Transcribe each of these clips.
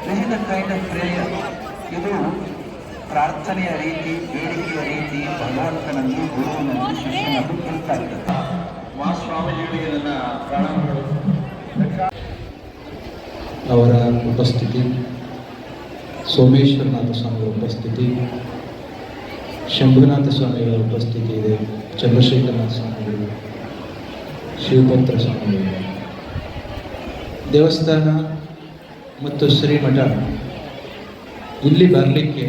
This is the kind of prayer. ಇದು ಪ್ರಾರ್ಥನೆಯ ರೀತಿ, ಬೇಡಿಕೆಯ ರೀತಿ ಭಗವಂತನಲ್ಲಿ, ಗುರುವಿನಲ್ಲಿ, ಶಿಷ್ಯನಲ್ಲಿ ಕಲಿತಾ ಇರ್ತದೆ. ಸ್ವಾಮೀಜಿಗಳಿಗೆ ನನ್ನ ಪ್ರಣಾಮಗಳು. ಅವರ ಉಪಸ್ಥಿತಿ, ಸೋಮೇಶ್ವರನಾಥ ಸ್ವಾಮಿಗಳ ಉಪಸ್ಥಿತಿ, ಶಂಭುನಾಥ ಸ್ವಾಮಿಗಳ ಉಪಸ್ಥಿತಿ ಇದೆ, ಚಂದ್ರಶೇಖರನಾಥ ಸ್ವಾಮಿಗಳು, ಶಿವಪುತ್ರ ಸ್ವಾಮಿಗಳು. ದೇವಸ್ಥಾನ ಮತ್ತು ಶ್ರೀಮಠ ಇಲ್ಲಿ ಬರಲಿಕ್ಕೆ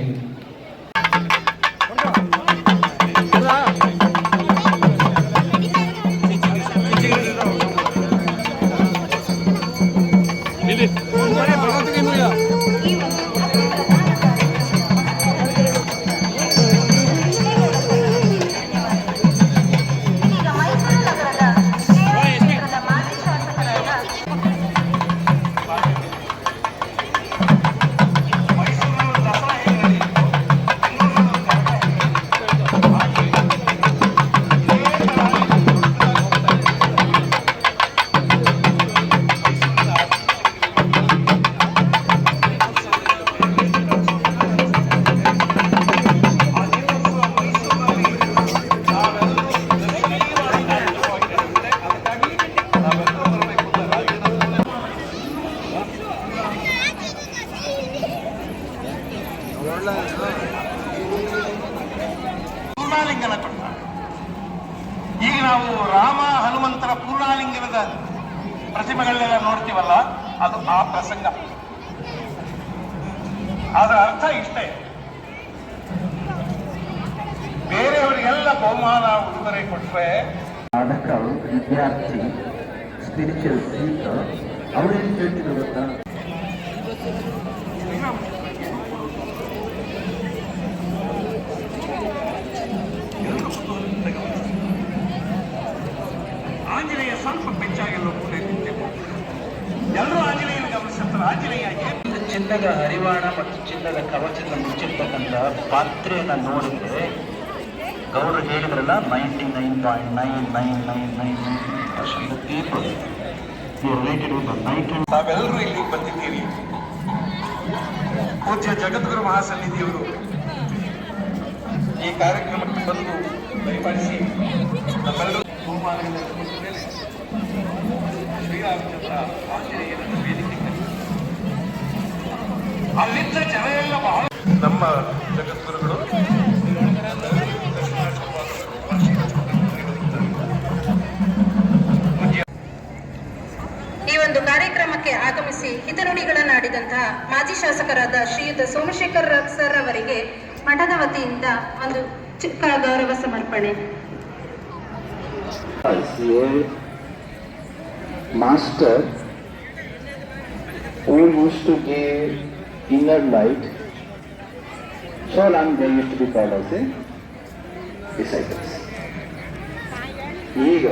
ಪೂರ್ಣಾಲಿಂಗನ ಕೊಟ್ಟ. ಈಗ ನಾವು ರಾಮ ಹನುಮಂತರ ಪೂರ್ಣಾಲಿಂಗನದ ಪ್ರತಿಮೆಗಳನ್ನೆಲ್ಲ ನೋಡ್ತೀವಲ್ಲ, ಅದು ಆ ಪ್ರಸಂಗ. ಅದರ ಅರ್ಥ ಇಷ್ಟೇ, ಬೇರೆಯವರಿಗೆಲ್ಲ ಬಹುಮಾನ ಉಡುಗೊರೆ ಕೊಟ್ರೆ ಸಾಧಕ, ವಿದ್ಯಾರ್ಥಿ, ಸ್ಪಿರಿಚುವಲ್ ಸೀಕರ್ ಅವರೇನು ಕೇಳ್ತಿದ್ರು ಗೊತ್ತಾ? ಆಂಜನೇಯ ಸ್ವಲ್ಪ ಬೆಚ್ಚಾಗೆಲ್ಲ ಕೂಡ ಎಲ್ಲರೂ ಆಂಜನೇಯನ ಗಮನಿಸುತ್ತಾರೆ. ಆಂಜನೇಯ ಚಿನ್ನದ ಹರಿವಾಣ ಮತ್ತು ಚಿನ್ನದ ಕವಚದ ಮುಚ್ಚಿರ್ತಕ್ಕಂಥ ಪಾತ್ರೆಯನ್ನು ನೋಡಿದ್ರೆ ಗೌರವ ಹೇಳಿದ್ರಲ್ಲ, 99.9999% people related with the night. ತಾವೆಲ್ಲರೂ ಇಲ್ಲಿ ಬಂದಿದ್ದೀರಿ. ಪೂಜ್ಯ ಜಗದ್ಗುರು ಮಹಾಸನ್ನಿಧಿಯವರು ಈ ಕಾರ್ಯಕ್ರಮಕ್ಕೆ ಬಂದು ದಯಪಾಲಿಸಿ ನಮ್ಮೆಲ್ಲರೂ ಸೋಮವಾರದಿಂದ ಮೇಲೆ ಶ್ರೀರಾಮಚಂದ್ರ ಆಂಜನೇಯನ ವೇದಿಕೆ ಅಲ್ಲಿದ್ದ ಜನ ಎಲ್ಲ ಬಹಳ ನಮ್ಮ ಜಗದ್ಗುರುಗಳು ಈ ಒಂದು ಕಾರ್ಯಕ್ರಮಕ್ಕೆ ಆಗಮಿಸಿ ಹಿತನುಡಿಗಳನ್ನಾಡಿದಂತಹ ಮಾಜಿ ಶಾಸಕರಾದ ಶ್ರೀಯುತ ಸೋಮಶೇಖರ್ ಸರ್ ಅವರಿಗೆ ಮಠದ ವತಿಯಿಂದ ಒಂದು ಚಿಕ್ಕ ಗೌರವ ಸಮರ್ಪಣೆ. Master who used to give inner light, so long they used to be called as a disciples. ಈಗ